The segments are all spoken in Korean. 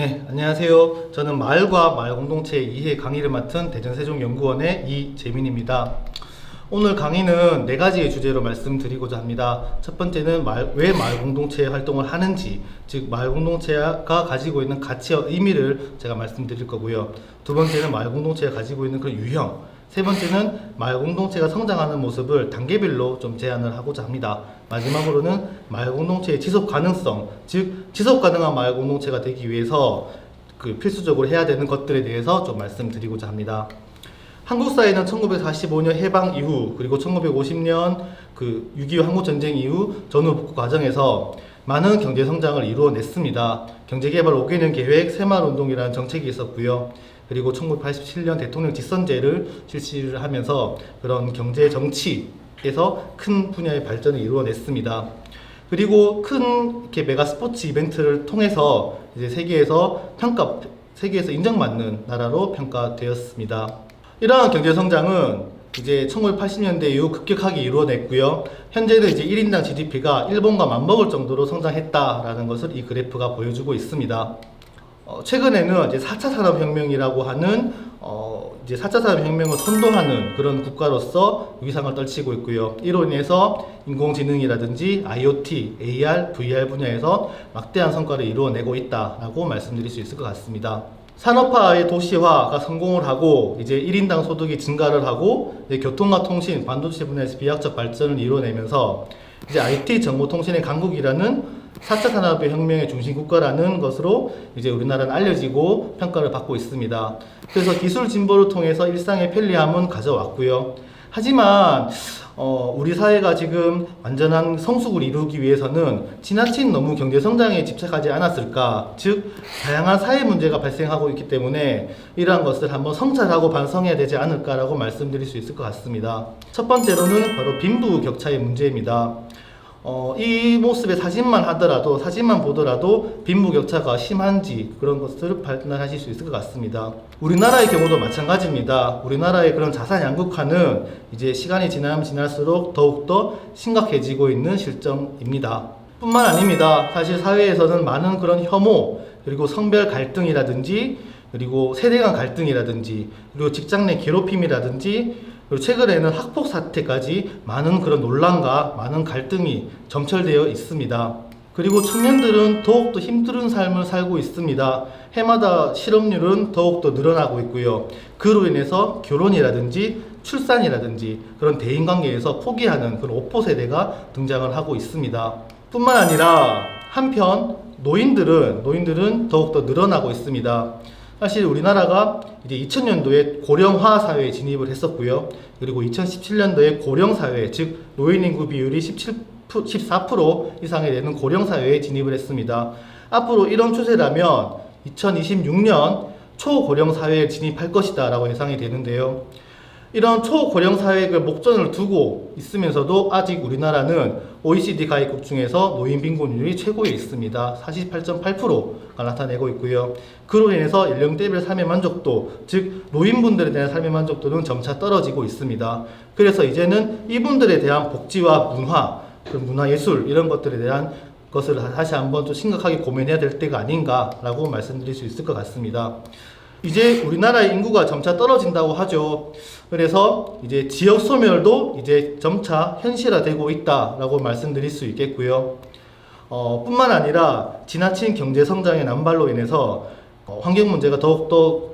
네, 안녕하세요. 저는 마을과 마을 공동체 이해 강의를 맡은 대전세종연구원의 이재민입니다. 오늘 강의는 4가지의 주제로 말씀드리고자 합니다. 첫 번째는 왜 마을 공동체 활동을 하는지, 즉 마을 공동체가 가지고 있는 가치와 의미를 제가 말씀드릴 거고요. 두 번째는 마을 공동체가 가지고 있는 그런 유형, 세 번째는 마을 공동체가 성장하는 모습을 단계별로 좀 제안을 하고자 합니다. 마지막으로는 마을 공동체의 지속 가능성, 즉 지속 가능한 마을 공동체가 되기 위해서 필수적으로 해야 되는 것들에 대해서 좀 말씀드리고자 합니다. 한국 사회는 1945년 해방 이후, 그리고 1950년 6.25 한국전쟁 이후 전후 복구 과정에서 많은 경제 성장을 이루어냈습니다. 경제개발 5개년 계획, 새마을운동이라는 정책이 있었고요. 그리고 1987년 대통령 직선제를 실시를 하면서 그런 경제 정치에서 큰 분야의 발전을 이루어냈습니다. 그리고 큰 이렇게 메가 스포츠 이벤트를 통해서 이제 세계에서 인정받는 나라로 평가되었습니다. 이러한 경제 성장은 이제 1980년대 이후 급격하게 이루어냈고요. 현재는 이제 1인당 GDP가 일본과 맞먹을 정도로 성장했다라는 것을 이 그래프가 보여주고 있습니다. 최근에는 이제 4차 산업혁명이라고 하는 이제 4차 산업혁명을 선도하는 그런 국가로서 위상을 떨치고 있고요. 이로 인해서 인공지능이라든지 IoT, AR, VR 분야에서 막대한 성과를 이루어내고 있다라고 말씀드릴 수 있을 것 같습니다. 산업화의 도시화가 성공을 하고 이제 1인당 소득이 증가를 하고 이제 교통과 통신, 반도체 분야에서 비약적 발전을 이루어내면서 이제 IT 정보통신의 강국이라는 4차 산업의 혁명의 중심 국가라는 것으로 이제 우리나라는 알려지고 평가를 받고 있습니다. 그래서 기술 진보를 통해서 일상의 편리함은 가져왔고요. 하지만 우리 사회가 지금 완전한 성숙을 이루기 위해서는 지나친 너무 경제 성장에 집착하지 않았을까? 즉 다양한 사회 문제가 발생하고 있기 때문에 이러한 것을 한번 성찰하고 반성해야 되지 않을까라고 말씀드릴 수 있을 것 같습니다. 첫 번째로는 바로 빈부격차의 문제입니다. 이 모습의 사진만 보더라도 빈부격차가 심한지 그런 것을 판단하실 수 있을 것 같습니다. 우리나라의 경우도 마찬가지입니다. 우리나라의 그런 자산 양극화는 이제 시간이 지나면 지날수록 더욱더 심각해지고 있는 실정입니다. 뿐만 아닙니다. 사실 사회에서는 많은 그런 혐오, 그리고 성별 갈등이라든지, 그리고 세대 간 갈등이라든지, 그리고 직장 내 괴롭힘이라든지, 그리고 최근에는 학폭 사태까지 많은 그런 논란과 많은 갈등이 점철되어 있습니다. 그리고 청년들은 더욱더 힘든 삶을 살고 있습니다. 해마다 실업률은 더욱더 늘어나고 있고요. 그로 인해서 결혼이라든지 출산이라든지 그런 대인관계에서 포기하는 그런 오포 세대가 등장을 하고 있습니다. 뿐만 아니라 한편 노인들은 더욱더 늘어나고 있습니다. 사실 우리나라가 이제 2000년도에 고령화 사회에 진입을 했었고요. 그리고 2017년도에 고령사회, 즉 노인인구 비율이 14% 이상이 되는 고령사회에 진입을 했습니다. 앞으로 이런 추세라면 2026년 초고령사회에 진입할 것이다 라고 예상이 되는데요. 이런 초고령사회의 목전을 두고 있으면서도 아직 우리나라는 OECD 가입국 중에서 노인 빈곤율이 최고에 있습니다. 48.8%가 나타내고 있고요. 그로 인해서 연령대별 삶의 만족도, 즉 노인분들에 대한 삶의 만족도는 점차 떨어지고 있습니다. 그래서 이제는 이분들에 대한 복지와 문화, 문화예술 이런 것들에 대한 것을 다시 한번 좀 심각하게 고민해야 될 때가 아닌가라고 말씀드릴 수 있을 것 같습니다. 이제 우리나라의 인구가 점차 떨어진다고 하죠. 그래서 이제 지역 소멸도 이제 점차 현실화되고 있다라고 말씀드릴 수 있겠고요. 뿐만 아니라 지나친 경제 성장의 남발로 인해서 환경 문제가 더욱더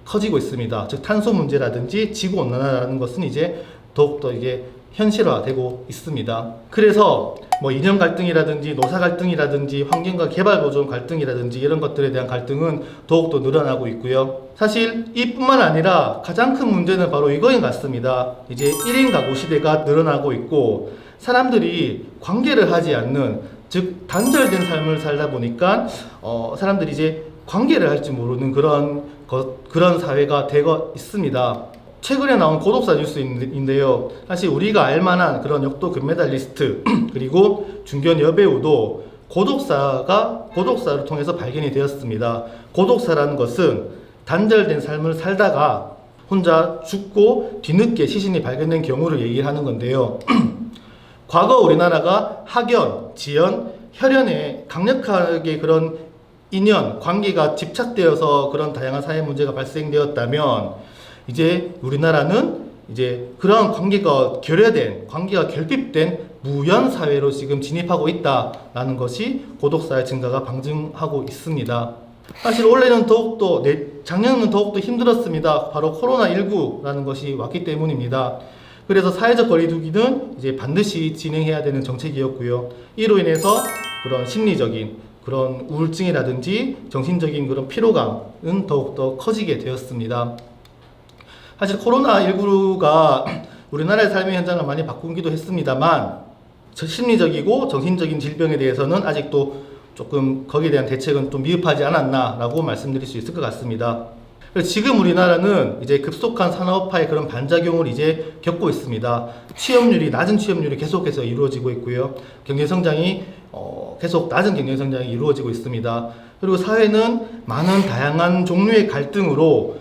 커지고 있습니다. 즉 탄소 문제라든지 지구 온난화라는 것은 이제 더욱더 이게 현실화되고 있습니다. 그래서 이념 갈등이라든지 노사 갈등이라든지 환경과 개발 보존 갈등이라든지 이런 것들에 대한 갈등은 더욱더 늘어나고 있고요. 사실 이뿐만 아니라 가장 큰 문제는 바로 이거인 것 같습니다. 이제 1인 가구 시대가 늘어나고 있고 사람들이 관계를 하지 않는, 즉 단절된 삶을 살다 보니까 사람들이 이제 관계를 할 줄 모르는 그런 사회가 되고 있습니다. 최근에 나온 고독사 뉴스인데요. 사실 우리가 알만한 그런 역도 금메달리스트 그리고 중견 여배우도 고독사를 통해서 발견이 되었습니다. 고독사라는 것은 단절된 삶을 살다가 혼자 죽고 뒤늦게 시신이 발견된 경우를 얘기하는 건데요. 과거 우리나라가 학연, 지연, 혈연에 강력하게 그런 인연, 관계가 집착되어서 그런 다양한 사회 문제가 발생되었다면 이제 우리나라는 이제 그러한 관계가 결여된, 관계가 결핍된 무연 사회로 지금 진입하고 있다라는 것이 고독사의 증가가 방증하고 있습니다. 사실 올해는 더욱더, 작년은 더욱더 힘들었습니다. 바로 코로나19라는 것이 왔기 때문입니다. 그래서 사회적 거리두기는 이제 반드시 진행해야 되는 정책이었고요. 이로 인해서 그런 심리적인 그런 우울증이라든지 정신적인 그런 피로감은 더욱더 커지게 되었습니다. 사실 코로나19가 우리나라의 삶의 현장을 많이 바꾸기도 했습니다만 심리적이고 정신적인 질병에 대해서는 아직도 조금 거기에 대한 대책은 좀 미흡하지 않았나라고 말씀드릴 수 있을 것 같습니다. 지금 우리나라는 이제 급속한 산업화의 그런 반작용을 이제 겪고 있습니다. 낮은 취업률이 계속해서 이루어지고 있고요. 경제성장이 계속 낮은 경제성장이 이루어지고 있습니다. 그리고 사회는 많은 다양한 종류의 갈등으로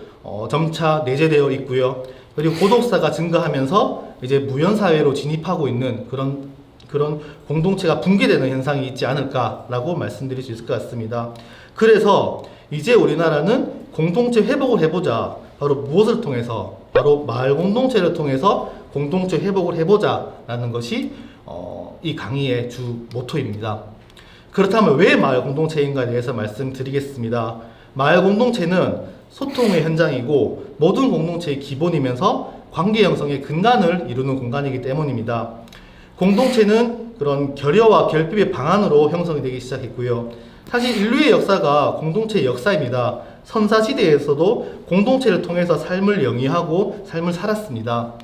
점차 내재되어 있고요. 그리고 고독사가 증가하면서 이제 무연사회로 진입하고 있는 그런 공동체가 붕괴되는 현상이 있지 않을까라고 말씀드릴 수 있을 것 같습니다. 그래서 이제 우리나라는 공동체 회복을 해보자. 바로 무엇을 통해서? 바로 마을 공동체를 통해서 공동체 회복을 해보자라는 것이 이 강의의 주 모토입니다. 그렇다면 왜 마을 공동체인가에 대해서 말씀드리겠습니다. 마을 공동체는 소통의 현장이고 모든 공동체의 기본이면서 관계 형성의 근간을 이루는 공간이기 때문입니다. 공동체는 그런 결여와 결핍의 방안으로 형성이 되기 시작했고요. 사실 인류의 역사가 공동체의 역사입니다. 선사시대에서도 공동체를 통해서 삶을 영위하고 삶을 살았습니다.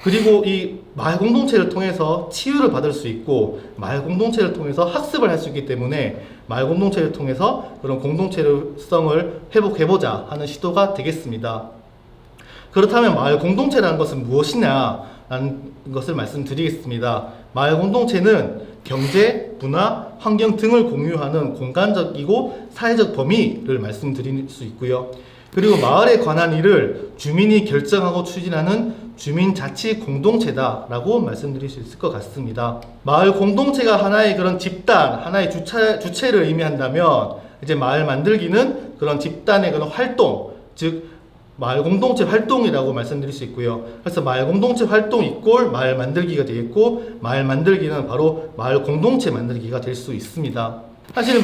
그리고 이 마을 공동체를 통해서 치유를 받을 수 있고 마을 공동체를 통해서 학습을 할 수 있기 때문에 마을 공동체를 통해서 그런 공동체성을 회복해보자 하는 시도가 되겠습니다. 그렇다면 마을 공동체라는 것은 무엇이냐라는 것을 말씀드리겠습니다. 마을 공동체는 경제, 문화, 환경 등을 공유하는 공간적이고 사회적 범위를 말씀드릴 수 있고요. 그리고 마을에 관한 일을 주민이 결정하고 추진하는 주민자치 공동체다라고 말씀드릴 수 있을 것 같습니다. 마을 공동체가 하나의 그런 집단, 하나의 주체를 의미한다면 이제 마을 만들기는 그런 집단의 그런 활동, 즉 마을 공동체 활동이라고 말씀드릴 수 있고요. 그래서 마을 공동체 활동 이꼴 마을 만들기가 되겠고 마을 만들기는 바로 마을 공동체 만들기가 될 수 있습니다. 사실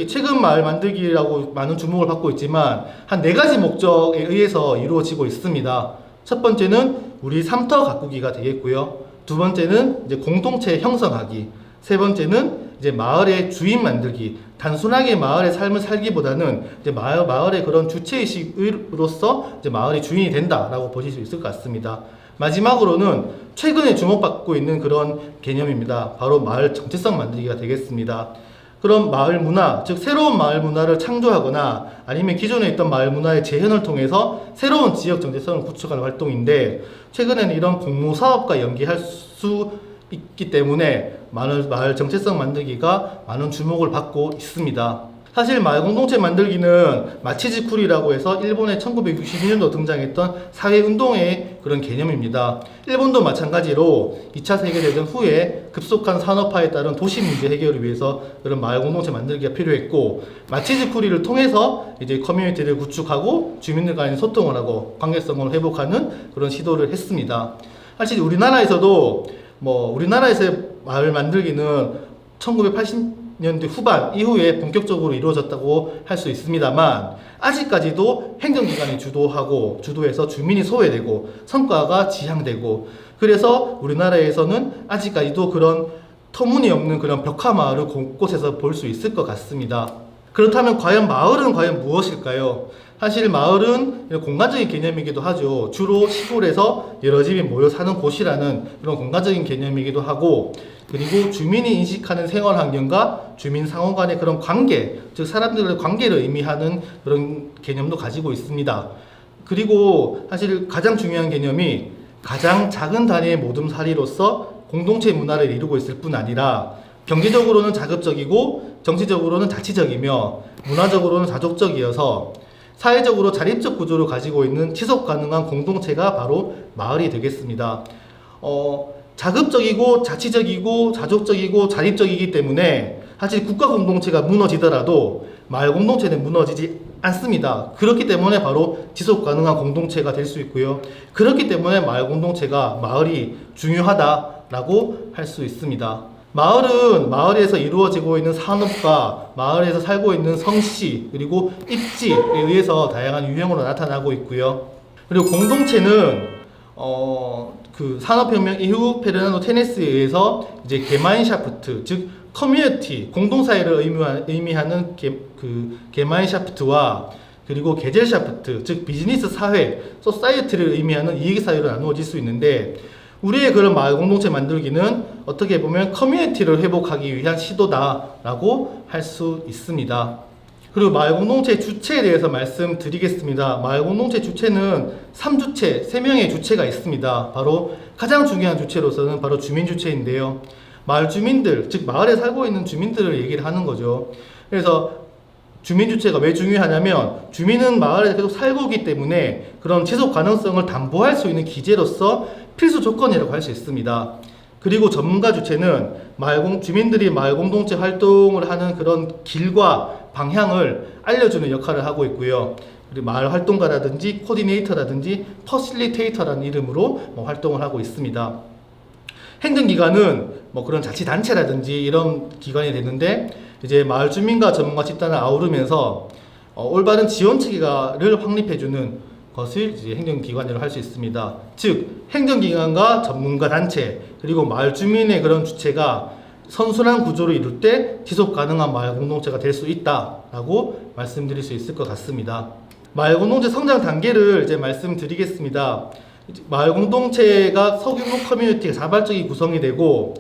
최근 마을 만들기라고 많은 주목을 받고 있지만 한 4가지 목적에 의해서 이루어지고 있습니다. 첫 번째는 우리 삶터 가꾸기가 되겠고요. 두 번째는 이제 공동체 형성하기. 세 번째는 이제 마을의 주인 만들기. 단순하게 마을의 삶을 살기보다는 이제 마을의 그런 주체의식으로서 이제 마을의 주인이 된다라고 보실 수 있을 것 같습니다. 마지막으로는 최근에 주목받고 있는 그런 개념입니다. 바로 마을 정체성 만들기가 되겠습니다. 그런 마을 문화, 즉 새로운 마을 문화를 창조하거나 아니면 기존에 있던 마을 문화의 재현을 통해서 새로운 지역 정체성을 구축하는 활동인데 최근에는 이런 공모사업과 연계할 수 있기 때문에 마을 정체성 만들기가 많은 주목을 받고 있습니다. 사실 마을 공동체 만들기는 마치지쿠리라고 해서 일본의 1962년도 등장했던 사회운동의 그런 개념입니다. 일본도 마찬가지로 2차 세계대전 후에 급속한 산업화에 따른 도시 문제 해결을 위해서 그런 마을 공동체 만들기가 필요했고 마치지쿠리를 통해서 이제 커뮤니티를 구축하고 주민들 간의 소통을 하고 관계성을 회복하는 그런 시도를 했습니다. 사실 우리나라에서의 마을 만들기는 1980년대 후반 이후에 본격적으로 이루어졌다고 할 수 있습니다만 아직까지도 행정기관이 주도해서 주민이 소외되고 성과가 지향되고 그래서 우리나라에서는 아직까지도 그런 터무니없는 그런 벽화마을을 곳곳에서 볼 수 있을 것 같습니다. 그렇다면 마을은 과연 무엇일까요? 사실 마을은 공간적인 개념이기도 하죠. 주로 시골에서 여러 집이 모여 사는 곳이라는 그런 공간적인 개념이기도 하고 그리고 주민이 인식하는 생활 환경과 주민 상호 간의 그런 관계, 즉 사람들의 관계를 의미하는 그런 개념도 가지고 있습니다. 그리고 사실 가장 중요한 개념이 가장 작은 단위의 모둠사리로서 공동체 문화를 이루고 있을 뿐 아니라 경제적으로는 자급적이고 정치적으로는 자치적이며 문화적으로는 자족적이어서 사회적으로 자립적 구조를 가지고 있는 지속 가능한 공동체가 바로 마을이 되겠습니다. 자급적이고 자치적이고 자족적이고 자립적이기 때문에 사실 국가 공동체가 무너지더라도 마을 공동체는 무너지지 않습니다. 그렇기 때문에 바로 지속 가능한 공동체가 될 수 있고요. 그렇기 때문에 마을 공동체가 마을이 중요하다라고 할 수 있습니다. 마을은 마을에서 이루어지고 있는 산업과 마을에서 살고 있는 성씨 그리고 입지에 의해서 다양한 유형으로 나타나고 있고요. 그리고 공동체는 그 산업혁명 이후 페르난도 테네스에 의해서 이제 게마인샤프트 즉 커뮤니티 공동사회를 의미하는 게마인샤프트와 그리고 게젤샤프트 즉 비즈니스 사회 소사이어티를 의미하는 이익사회로 나누어질 수 있는데 우리의 그런 마을 공동체 만들기는 어떻게 보면 커뮤니티를 회복하기 위한 시도다라고 할 수 있습니다. 그리고 마을 공동체 주체에 대해서 말씀드리겠습니다. 마을 공동체 주체는 3주체, 3명의 주체가 있습니다. 바로 가장 중요한 주체로서는 바로 주민 주체인데요. 마을 주민들, 즉 마을에 살고 있는 주민들을 얘기를 하는 거죠. 그래서 주민 주체가 왜 중요하냐면 주민은 마을에 계속 살고 있기 때문에 그런 지속 가능성을 담보할 수 있는 기제로서 필수 조건이라고 할 수 있습니다. 그리고 전문가 주체는 주민들이 마을 공동체 활동을 하는 그런 길과 방향을 알려주는 역할을 하고 있고요. 그리고 마을 활동가라든지 코디네이터라든지 퍼실리테이터라는 이름으로 활동을 하고 있습니다. 행정기관은 그런 자치단체라든지 이런 기관이 되는데 이제 마을 주민과 전문가 집단을 아우르면서 올바른 지원 체계를 확립해주는 것을 이제 행정기관이라고 할 수 있습니다. 즉 행정기관과 전문가 단체 그리고 마을 주민의 그런 주체가 선순환 구조를 이룰 때 지속 가능한 마을 공동체가 될 수 있다라고 말씀드릴 수 있을 것 같습니다. 마을 공동체 성장 단계를 이제 말씀드리겠습니다. 마을 공동체가 소규모 커뮤니티가 자발적인 구성이 되고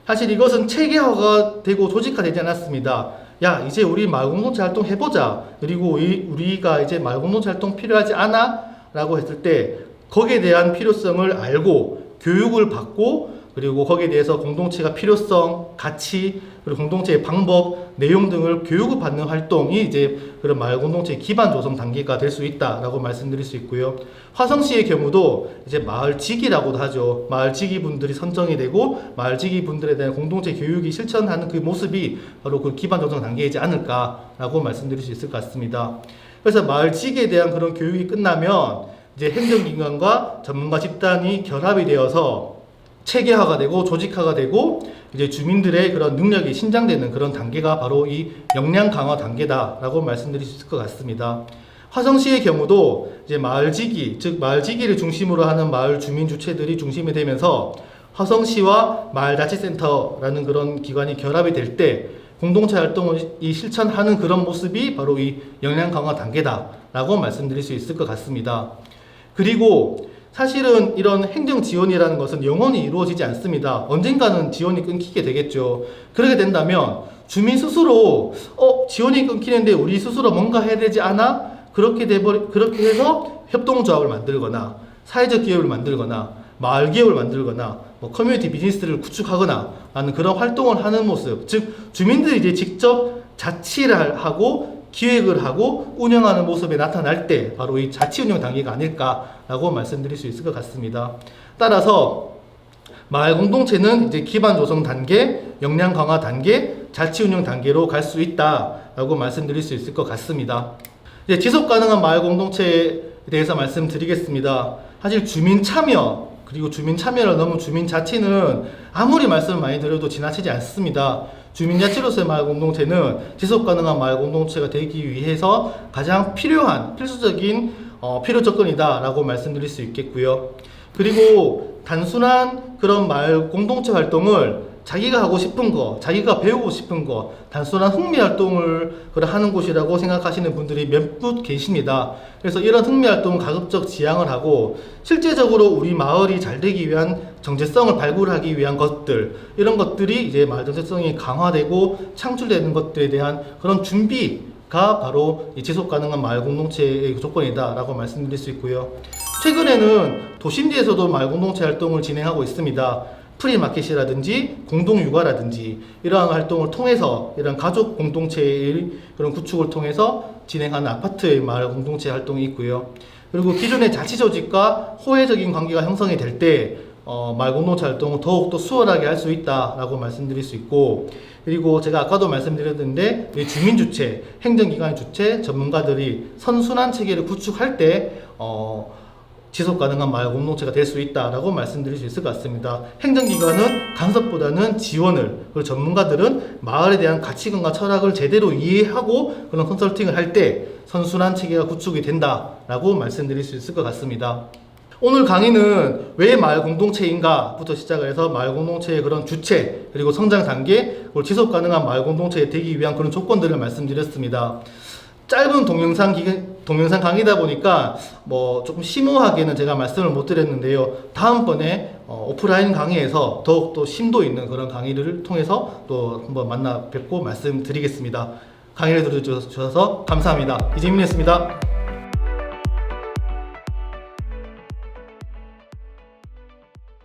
사실 이것은 체계화가 되고 조직화되지 않았습니다. 야, 이제 우리 마을 공동체 활동 해보자. 그리고 우리가 이제 마을 공동체 활동 필요하지 않아? 라고 했을 때 거기에 대한 필요성을 알고 교육을 받고 그리고 거기에 대해서 공동체가 필요성, 가치, 그리고 공동체의 방법, 내용 등을 교육을 받는 활동이 이제 그런 마을 공동체의 기반 조성 단계가 될 수 있다라고 말씀드릴 수 있고요. 화성시의 경우도 이제 마을직이라고도 하죠. 마을직이 분들이 선정이 되고 마을직이 분들에 대한 공동체 교육이 실천하는 그 모습이 바로 그 기반 조성 단계이지 않을까라고 말씀드릴 수 있을 것 같습니다. 그래서 마을직에 대한 그런 교육이 끝나면 이제 행정기관과 전문가 집단이 결합이 되어서 체계화가 되고 조직화가 되고 이제 주민들의 그런 능력이 신장되는 그런 단계가 바로 이 역량 강화 단계다라고 말씀드릴 수 있을 것 같습니다. 화성시의 경우도 이제 마을지기, 즉 마을지기를 중심으로 하는 마을 주민 주체들이 중심이 되면서 화성시와 마을자치센터라는 그런 기관이 결합이 될 때 공동체 활동을 실천하는 그런 모습이 바로 이 역량 강화 단계다라고 말씀드릴 수 있을 것 같습니다. 그리고 사실은 이런 행정 지원이라는 것은 영원히 이루어지지 않습니다. 언젠가는 지원이 끊기게 되겠죠. 그렇게 된다면 주민 스스로 지원이 끊기는데 우리 스스로 뭔가 해야 되지 않아? 그렇게 해서 협동조합을 만들거나 사회적 기업을 만들거나 마을 기업을 만들거나 커뮤니티 비즈니스를 구축하거나 하는 그런 활동을 하는 모습, 즉 주민들이 이제 직접 자치를 하고 기획을 하고 운영하는 모습에 나타날 때 바로 이 자치운영 단계가 아닐까라고 말씀드릴 수 있을 것 같습니다. 따라서 마을 공동체는 이제 기반 조성 단계, 역량 강화 단계, 자치운영 단계로 갈 수 있다라고 말씀드릴 수 있을 것 같습니다. 이제 지속 가능한 마을 공동체에 대해서 말씀드리겠습니다. 사실 주민 참여 그리고 주민 참여를 넘은 주민 자치는 아무리 말씀을 많이 드려도 지나치지 않습니다. 주민자치로서의 마을 공동체는 지속 가능한 마을 공동체가 되기 위해서 가장 필요한 필수적인 필요 조건이다라고 말씀드릴 수 있겠고요. 그리고 단순한 그런 마을 공동체 활동을 자기가 하고 싶은 거, 자기가 배우고 싶은 거, 단순한 흥미 활동을 하는 곳이라고 생각하시는 분들이 몇몇 계십니다. 그래서 이런 흥미 활동은 가급적 지양을 하고 실제적으로 우리 마을이 잘 되기 위한 정체성을 발굴하기 위한 것들, 이런 것들이 이제 마을 정체성이 강화되고 창출되는 것들에 대한 그런 준비가 바로 이 지속 가능한 마을 공동체의 조건이다라고 말씀드릴 수 있고요. 최근에는 도심지에서도 마을 공동체 활동을 진행하고 있습니다. 프리마켓이라든지 공동육아라든지 이러한 활동을 통해서 이런 가족 공동체의 그런 구축을 통해서 진행하는 아파트의 마을 공동체 활동이 있고요. 그리고 기존의 자치조직과 호혜적인 관계가 형성이 될 때 마을 공동체 활동을 더욱더 수월하게 할 수 있다라고 말씀드릴 수 있고, 그리고 제가 아까도 말씀드렸는데 이 주민 주체, 행정기관 주체, 전문가들이 선순환 체계를 구축할 때 지속 가능한 마을 공동체가 될 수 있다라고 말씀드릴 수 있을 것 같습니다. 행정기관은 간섭보다는 지원을, 그리고 전문가들은 마을에 대한 가치관과 철학을 제대로 이해하고 그런 컨설팅을 할 때 선순환 체계가 구축이 된다라고 말씀드릴 수 있을 것 같습니다. 오늘 강의는 왜 마을 공동체인가 부터 시작을 해서 마을 공동체의 그런 주체, 그리고 성장 단계, 그리고 지속 가능한 마을 공동체가 되기 위한 그런 조건들을 말씀드렸습니다. 짧은 동영상 강의다 보니까 조금 심오하게는 제가 말씀을 못 드렸는데요. 다음번에 오프라인 강의에서 더욱더 심도 있는 그런 강의를 통해서 또 한번 만나 뵙고 말씀드리겠습니다. 강의를 들어주셔서 감사합니다. 이재민이었습니다.